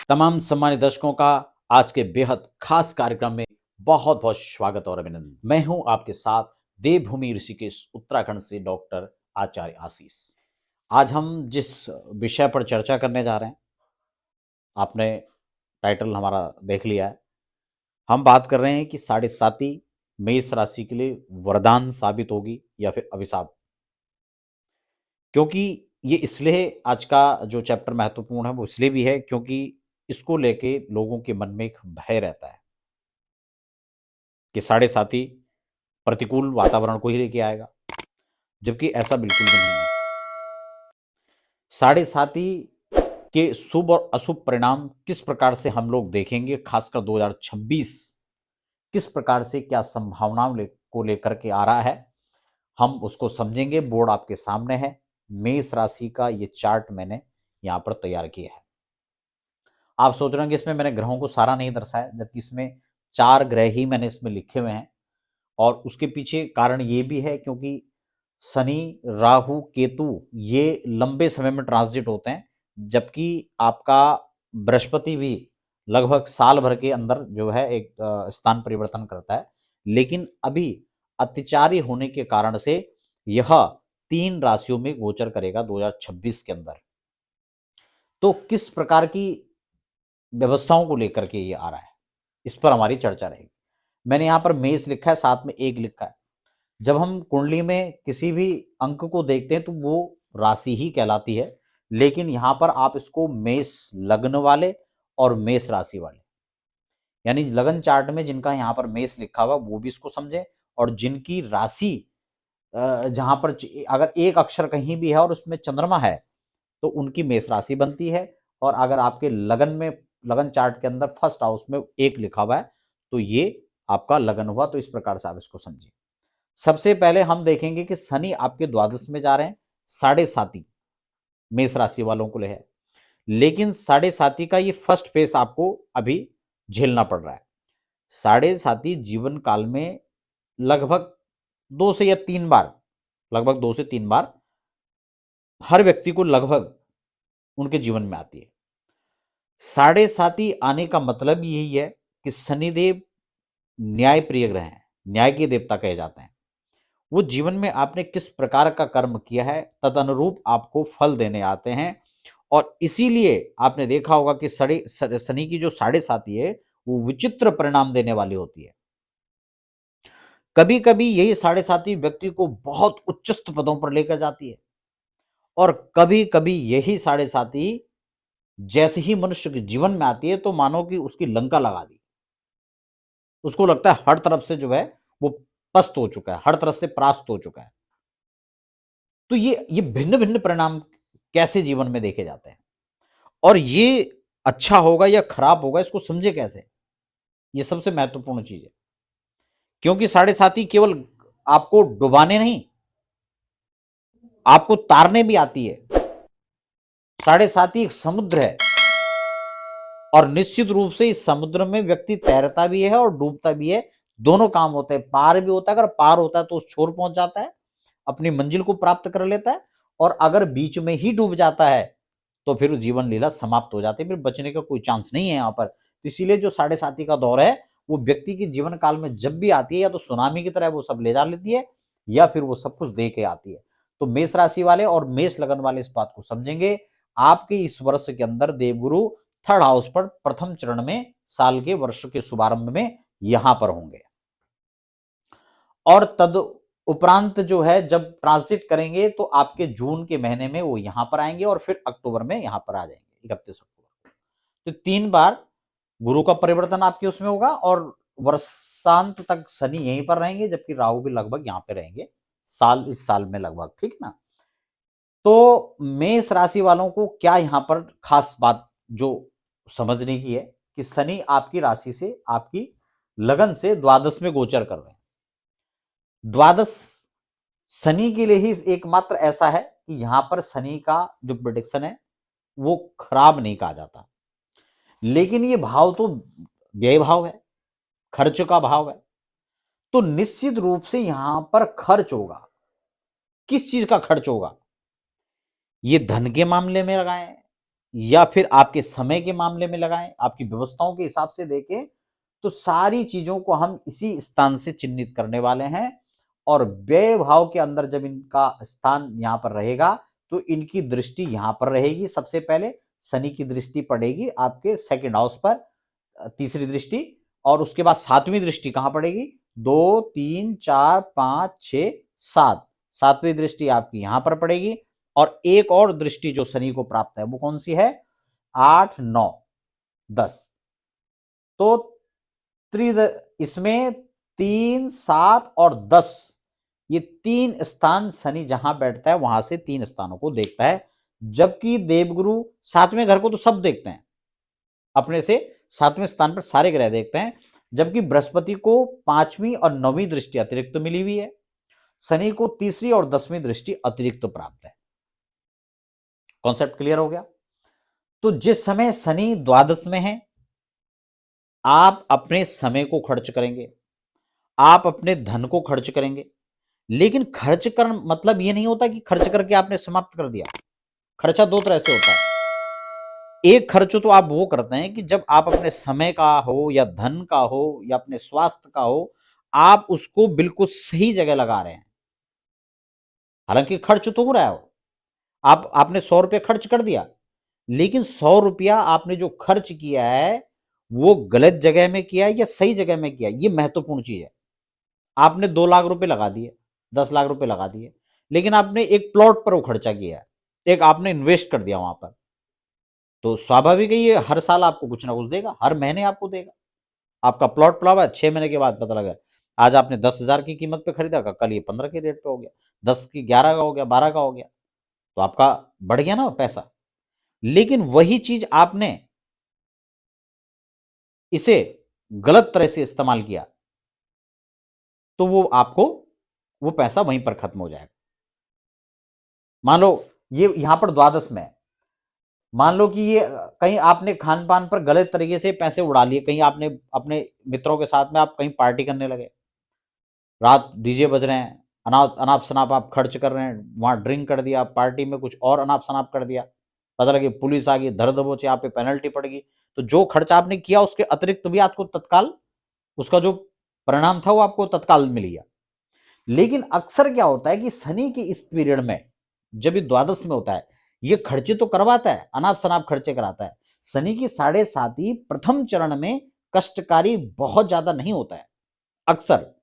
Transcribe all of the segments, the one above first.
तमाम सम्मानित दर्शकों का आज के बेहद खास कार्यक्रम में बहुत बहुत स्वागत और अभिनंदन। मैं हूं आपके साथ देवभूमि ऋषिकेश उत्तराखंड से डॉक्टर आचार्य आशीष। आज हम जिस विषय पर चर्चा करने जा रहे हैं, आपने टाइटल हमारा देख लिया है। हम बात कर रहे हैं कि साढ़े साती मेष राशि के लिए वरदान साबित होगी या फिर अभिशाप। क्योंकि ये इसलिए आज का जो चैप्टर महत्वपूर्ण है वो इसलिए भी है क्योंकि इसको लेके लोगों के मन में एक भय रहता है कि साढ़े साती प्रतिकूल वातावरण को ही लेके आएगा, जबकि ऐसा बिल्कुल भी नहीं है। साढ़े साती के शुभ और अशुभ परिणाम किस प्रकार से हम लोग देखेंगे, खासकर 2026 किस प्रकार से क्या संभावनाओं को लेकर के आ रहा है, हम उसको समझेंगे। बोर्ड आपके सामने है, मेष राशि का ये चार्ट मैंने यहां पर तैयार किया है। आप सोच रहे हैं कि इसमें मैंने ग्रहों को सारा नहीं दर्शाया, जबकि इसमें 4 ग्रह ही मैंने इसमें लिखे हुए हैं। और उसके पीछे कारण ये भी है क्योंकि शनि, राहु, केतु ये लंबे समय में ट्रांजिट होते हैं, जबकि आपका बृहस्पति भी लगभग साल भर के अंदर जो है एक स्थान परिवर्तन करता है। लेकिन अभी अतिचारी होने के कारण से यह 3 राशियों में गोचर करेगा 2026 के अंदर। तो किस प्रकार की व्यवस्थाओं को लेकर के ये आ रहा है, इस पर हमारी चर्चा रहेगी। मैंने यहां पर मेष लिखा है, साथ में 1 लिखा है। जब हम कुंडली में किसी भी अंक को देखते हैं तो वो राशि ही कहलाती है, लेकिन यहां पर आप इसको मेष लग्न वाले और मेष राशि वाले, यानी लगन चार्ट में जिनका यहां पर मेष लिखा हुआ वो भी इसको समझें, और जिनकी राशि जहां पर अगर एक अक्षर कहीं भी है और उसमें चंद्रमा है तो उनकी मेष राशि बनती है। और अगर आपके लगन में, लगन चार्ट के अंदर फर्स्ट हाउस में 1 लिखा हुआ है तो ये आपका लगन हुआ। तो इस प्रकार से आप इसको समझिए। सबसे पहले हम देखेंगे कि शनि आपके द्वादश में जा रहे हैं, साढ़े साती मेष राशि वालों को ले है। लेकिन साढ़े साती का ये फर्स्ट फेस आपको अभी झेलना पड़ रहा है। साढ़े साती जीवन काल में लगभग 2 से या 3 बार, लगभग 2 से 3 बार हर व्यक्ति को लगभग उनके जीवन में आती है। साढ़े साती आने का मतलब यही है कि शनिदेव न्याय प्रिय ग्रह हैं, न्याय के देवता कहे जाते हैं। वो जीवन में आपने किस प्रकार का कर्म किया है तदनुरूप आपको फल देने आते हैं। और इसीलिए आपने देखा होगा कि शनि की जो साढ़े साती है वो विचित्र परिणाम देने वाली होती है। कभी कभी यही साढ़े साती व्यक्ति को बहुत उच्चस्थ पदों पर लेकर जाती है, और कभी कभी यही साढ़े साती जैसे ही मनुष्य के जीवन में आती है तो मानो कि उसकी लंका लगा दी। उसको लगता है हर तरफ से जो है वो पस्त हो चुका है, हर तरफ से परास्त हो चुका है। तो ये भिन्न भिन्न परिणाम कैसे जीवन में देखे जाते हैं, और ये अच्छा होगा या खराब होगा इसको समझे कैसे, ये सबसे महत्वपूर्ण चीज है। क्योंकि साढ़े साती केवल आपको डुबाने नहीं, आपको तारने भी आती है। साढ़े साती एक समुद्र है, और निश्चित रूप से इस समुद्र में व्यक्ति तैरता भी है और डूबता भी है। दोनों काम होते हैं, पार भी होता है। अगर पार होता है तो उस छोर पहुंच जाता है, अपनी मंजिल को प्राप्त कर लेता है। और अगर बीच में ही डूब जाता है तो फिर जीवन लीला समाप्त हो जाती है, फिर बचने का कोई चांस नहीं है यहाँ पर। तो इसीलिए जो साढ़े साती का दौर है वो व्यक्ति के जीवन काल में जब भी आती है, या तो सुनामी की तरह वो सब ले जा लेती है, या फिर वो सब कुछ दे के आती है। तो मेष राशि वाले और मेष लगन वाले इस बात को समझेंगे। आपके इस वर्ष के अंदर देवगुरु थर्ड हाउस पर प्रथम चरण में साल के वर्ष के शुभारंभ में यहां पर होंगे, और तद उपरांत जो है जब ट्रांजिट करेंगे तो आपके जून के महीने में वो यहां पर आएंगे, और फिर अक्टूबर में यहां पर आ जाएंगे 31 अक्टूबर। तो 3 बार गुरु का परिवर्तन आपके उसमें होगा, और वर्षांत तक शनि यहीं पर रहेंगे, जबकि राहु भी लगभग यहां पे रहेंगे इस साल में लगभग, ठीक ना। तो मेष राशि वालों को क्या यहां पर खास बात जो समझने की है कि शनि आपकी राशि से, आपकी लगन से द्वादश में गोचर कर रहे हैं। द्वादश शनि के लिए ही एकमात्र ऐसा है कि यहां पर शनि का जो प्रोडिक्शन है वो खराब नहीं कहा जाता। लेकिन ये भाव तो व्यय भाव है, खर्च का भाव है। तो निश्चित रूप से यहां पर खर्च होगा। किस चीज का खर्च होगा? ये धन के मामले में लगाएं, या फिर आपके समय के मामले में लगाएं, आपकी व्यवस्थाओं के हिसाब से देखें, तो सारी चीजों को हम इसी स्थान से चिन्हित करने वाले हैं। और व्यय भाव के अंदर जब इनका स्थान यहां पर रहेगा तो इनकी दृष्टि यहां पर रहेगी। सबसे पहले शनि की दृष्टि पड़ेगी आपके सेकंड हाउस पर, तीसरी दृष्टि, और उसके बाद सातवीं दृष्टि कहां पड़ेगी, 2 3 4 5 6 7, सातवीं दृष्टि आपकी यहां पर पड़ेगी। और एक और दृष्टि जो शनि को प्राप्त है वो कौन सी है, 8 9 10। तो इसमें 3 7 और 10, ये 3 स्थान शनि जहां बैठता है वहां से 3 स्थानों को देखता है। जबकि देवगुरु सातवें घर को तो सब देखते हैं, अपने से सातवें स्थान पर सारे ग्रह देखते हैं। जबकि बृहस्पति को 5वीं और 9वीं दृष्टि अतिरिक्त तो मिली हुई है, शनि को तीसरी और 10वीं दृष्टि अतिरिक्त तो प्राप्त है। कॉन्सेप्ट क्लियर हो गया। तो जिस समय शनि द्वादश में है, आप अपने समय को खर्च करेंगे, आप अपने धन को खर्च करेंगे। लेकिन खर्च कर मतलब यह नहीं होता कि खर्च करके आपने समाप्त कर दिया। खर्चा दो तरह से होता है। एक खर्च तो आप वो करते हैं कि जब आप अपने समय का हो या धन का हो या अपने स्वास्थ्य का हो, आप उसको बिल्कुल सही जगह लगा रहे हैं। हालांकि खर्च तो हो रहा है, आपने 100 रुपये खर्च कर दिया, लेकिन 100 रुपया आपने जो खर्च किया है वो गलत जगह में किया है या सही जगह में किया, ये महत्वपूर्ण चीज है। आपने 2 लाख रुपए लगा दिए, 10 लाख रुपए लगा दिए, लेकिन आपने एक प्लॉट पर वो खर्चा किया है, एक आपने इन्वेस्ट कर दिया वहां पर, तो स्वाभाविक है ये हर साल आपको कुछ ना कुछ देगा, हर महीने आपको देगा। आपका प्लॉट पड़ा हुआ है, 6 महीने के बाद पता लगा आज आपने 10,000 की कीमत पे खरीदा, कल ये 15 के रेट पे हो गया, 10 की 11 का हो गया, 12 का हो गया, तो आपका बढ़ गया ना पैसा। लेकिन वही चीज आपने इसे गलत तरह से इस्तेमाल किया तो वो आपको वो पैसा वहीं पर खत्म हो जाएगा। मान लो ये यहां पर द्वादश में, मान लो कि ये कहीं आपने खान पान पर गलत तरीके से पैसे उड़ा लिए, कहीं आपने अपने मित्रों के साथ में आप कहीं पार्टी करने लगे, रात डीजे बज रहे हैं, अनाप शनाप आप खर्च कर रहे हैं, वहां ड्रिंक कर दिया, पार्टी में कुछ और अनाप शनाप कर दिया, पता लगे पुलिस आ गई, धर दबोचे, आप पे पेनल्टी पड़ गई, तो जो खर्च आपने किया उसके अतिरिक्त भी आपको तत्काल उसका जो परिणाम था वो आपको तत्काल मिल गया। लेकिन अक्सर क्या होता है कि शनि की इस पीरियड में जब ये द्वादश में होता है, ये खर्चे तो करवाता है, अनाप शनाप खर्चे कराता है। शनि की 7.5 प्रथम चरण में कष्टकारी बहुत ज्यादा नहीं होता है। अक्सर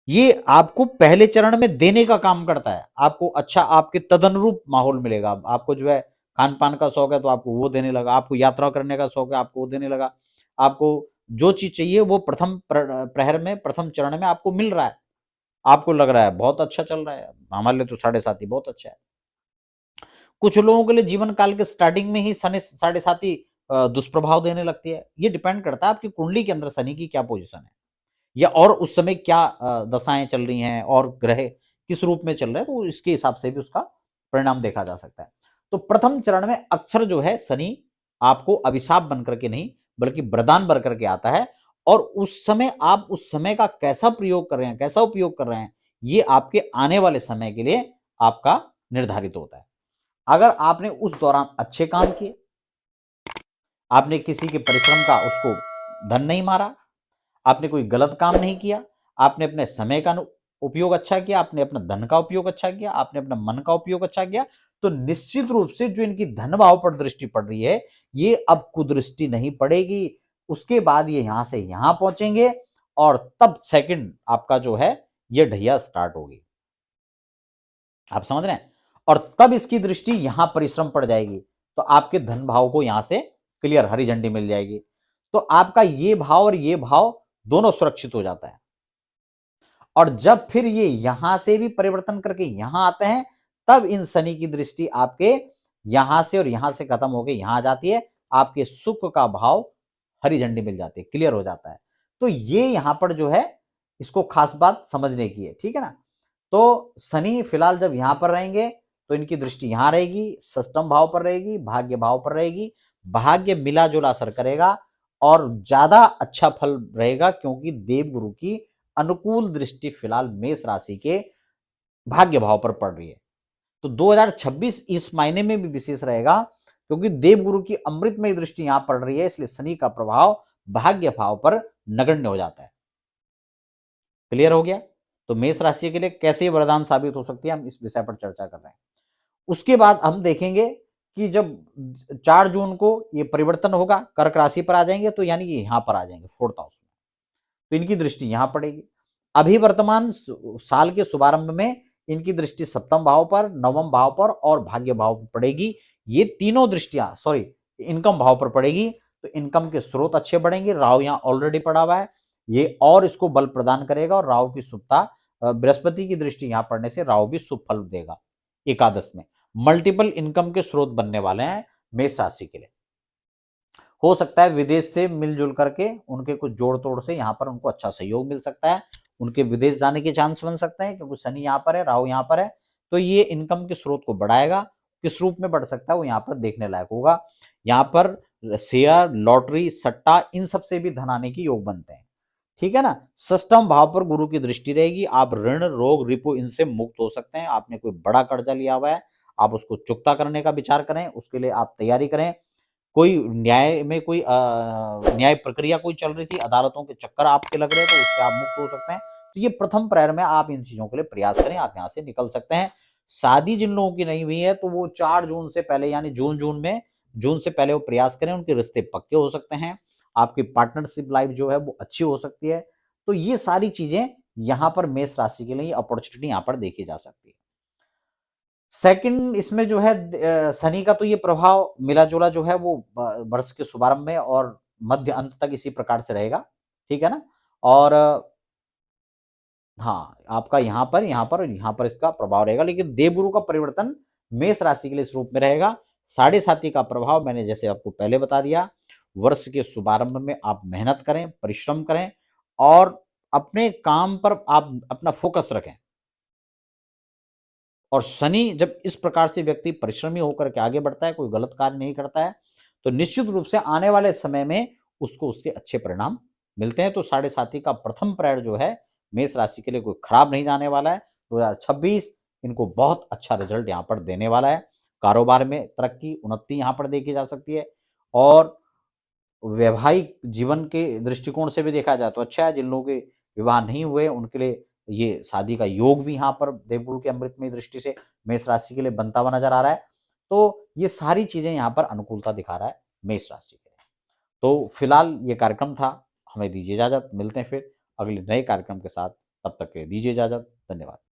ये आपको पहले चरण में देने का काम करता है, आपको अच्छा आपके तदनुरूप माहौल मिलेगा। आपको जो है खान पान का शौक है तो आपको वो देने लगा, आपको यात्रा करने का शौक है आपको वो देने लगा, आपको जो चीज चाहिए वो प्रथम प्रहर में प्रथम चरण में आपको मिल रहा है। आपको लग रहा है बहुत अच्छा चल रहा है, हमारे लिए तो 7.5 बहुत अच्छा है। कुछ लोगों के लिए जीवन काल के स्टार्टिंग में ही शनि 7.5 दुष्प्रभाव देने लगती है। ये डिपेंड करता है आपकी कुंडली के अंदर शनि की क्या पोजीशन है, या और उस समय क्या दशाएं चल रही हैं और ग्रह किस रूप में चल रहे हैं, तो इसके हिसाब से भी उसका परिणाम देखा जा सकता है। तो प्रथम चरण में अक्सर जो है शनि आपको अभिशाप बन करके नहीं बल्कि वरदान बन करके आता है। और उस समय आप उस समय का कैसा प्रयोग कर रहे हैं, कैसा उपयोग कर रहे हैं, ये आपके आने वाले समय के लिए आपका निर्धारित होता है। अगर आपने उस दौरान अच्छे काम किए, आपने किसी के परिश्रम का उसको धन नहीं मारा, आपने कोई गलत काम नहीं किया, आपने अपने समय का उपयोग अच्छा किया, आपने अपना धन का उपयोग अच्छा किया, आपने अपना मन का उपयोग अच्छा किया, तो निश्चित रूप से जो इनकी धन भाव पर दृष्टि पड़ रही है ये अब कुदृष्टि नहीं पड़ेगी। उसके बाद ये यहां से यहां पहुंचेंगे और तब सेकंड आपका जो है ये ढैया स्टार्ट होगी। आप समझ रहे हैं? और तब इसकी दृष्टि यहां परिश्रम पड़ जाएगी तो आपके धन भाव को यहां से क्लियर हरी झंडी मिल जाएगी, तो आपका ये भाव और ये भाव दोनों सुरक्षित हो जाता है। और जब फिर ये यहां से भी परिवर्तन करके यहां आते हैं तब इन शनि की दृष्टि आपके यहां से और यहां से खत्म होकर यहां आ जाती है, आपके सुख का भाव हरी झंडी मिल जाती है, क्लियर हो जाता है। तो ये यहां पर जो है इसको खास बात समझने की है, ठीक है ना। तो शनि फिलहाल जब यहां पर रहेंगे तो इनकी दृष्टि यहां रहेगी, सष्टम भाव पर रहेगी, भाग्य भाव पर रहेगी, भाग्य मिला जुला असर करेगा और ज्यादा अच्छा फल रहेगा क्योंकि देवगुरु की अनुकूल दृष्टि फिलहाल मेष राशि के भाग्य भाव पर पड़ रही है। तो 2026 इस मायने में भी विशेष रहेगा क्योंकि देवगुरु की अमृतमय दृष्टि यहां पड़ रही है, इसलिए शनि का प्रभाव भाग्य भाव पर नगण्य हो जाता है। क्लियर हो गया? तो मेष राशि के लिए कैसे वरदान साबित हो सकती है, हम इस विषय पर चर्चा कर रहे हैं। उसके बाद हम देखेंगे कि जब 4 जून को ये परिवर्तन होगा, कर्क राशि पर आ जाएंगे, तो यानी कि यहां पर आ जाएंगे 4th हाउस में, तो इनकी दृष्टि यहां पड़ेगी। अभी वर्तमान साल के शुभारंभ में इनकी दृष्टि सप्तम भाव पर, नवम भाव पर और भाग्य भाव पर पड़ेगी। ये तीनों दृष्टियां इनकम भाव पर पड़ेगी, तो इनकम के स्रोत अच्छे बढ़ेंगे। राहु यहां ऑलरेडी पड़ा हुआ है, ये और इसको बल प्रदान करेगा, और राहु की शुभता, बृहस्पति की दृष्टि यहां पड़ने से राहु भी शुभ फल देगा। एकादश में मल्टीपल इनकम के स्रोत बनने वाले हैं मेष राशि के लिए। हो सकता है विदेश से मिलजुल करके उनके कुछ जोड़ तोड़ से यहाँ पर उनको अच्छा सहयोग मिल सकता है, उनके विदेश जाने के चांस बन सकते हैं, क्योंकि शनि यहाँ पर है, राहु यहाँ पर है, तो ये इनकम के स्रोत को बढ़ाएगा। किस रूप में बढ़ सकता है वो यहाँ पर देखने लायक होगा। यहाँ पर शेयर, लॉटरी, सट्टा, इन सब से भी धन आने की योग बनते हैं। ठीक है ना। षष्ठम भाव पर गुरु की दृष्टि रहेगी, आप ऋण, रोग, रिपो इनसे मुक्त हो सकते हैं। आपने कोई बड़ा कर्जा लिया हुआ है, आप उसको चुकता करने का विचार करें, उसके लिए आप तैयारी करें। कोई न्याय में कोई न्याय प्रक्रिया कोई चल रही थी, अदालतों के चक्कर आपके लग रहे, तो उससे आप मुक्त हो सकते हैं। तो ये प्रथम प्रहर में आप इन चीजों के लिए प्रयास करें, आप यहाँ से निकल सकते हैं। शादी जिन लोगों की नहीं हुई है, तो वो 4 जून से पहले, यानी जून से पहले वो प्रयास करें, उनके रिश्ते पक्के हो सकते हैं। आपकी पार्टनरशिप लाइफ जो है वो अच्छी हो सकती है। तो ये सारी चीजें यहाँ पर मेष राशि के लिए अपॉर्चुनिटी यहाँ पर देखी जा सकती है। सेकंड इसमें जो है शनि का तो ये प्रभाव मिला जुला जो है वो वर्ष के शुभारंभ में और मध्य अंत तक इसी प्रकार से रहेगा। ठीक है ना। और हाँ, आपका यहाँ पर और यहाँ पर इसका प्रभाव रहेगा, लेकिन देवगुरु का परिवर्तन मेष राशि के लिए इस रूप में रहेगा। साढ़े साती का प्रभाव मैंने जैसे आपको पहले बता दिया, वर्ष के शुभारंभ में आप मेहनत करें, परिश्रम करें और अपने काम पर आप अपना फोकस रखें। और शनि जब इस प्रकार से व्यक्ति परिश्रमी होकर के आगे बढ़ता है, कोई गलत कार्य नहीं करता है, तो निश्चित रूप से आने वाले समय में उसको उसके अच्छे परिणाम मिलते हैं। तो साढ़े साथी का प्रथम प्रहर जो है मेष राशि के लिए कोई खराब नहीं जाने वाला है। 2026 इनको बहुत अच्छा रिजल्ट यहाँ पर देने वाला है। कारोबार में तरक्की, उन्नति यहाँ पर देखी जा सकती है। और वैवाहिक जीवन के दृष्टिकोण से भी देखा जाए तो अच्छा है। जिन लोगों के विवाह नहीं हुए उनके लिए ये शादी का योग भी यहाँ पर देवगुरु के अमृतमय दृष्टि से मेष राशि के लिए बनता हुआ नजर आ रहा है। तो ये सारी चीजें यहाँ पर अनुकूलता दिखा रहा है मेष राशि के लिए। तो फिलहाल ये कार्यक्रम था, हमें दीजिए इजाजत, मिलते हैं फिर अगले नए कार्यक्रम के साथ। तब तक के लिए दीजिए इजाजत, धन्यवाद।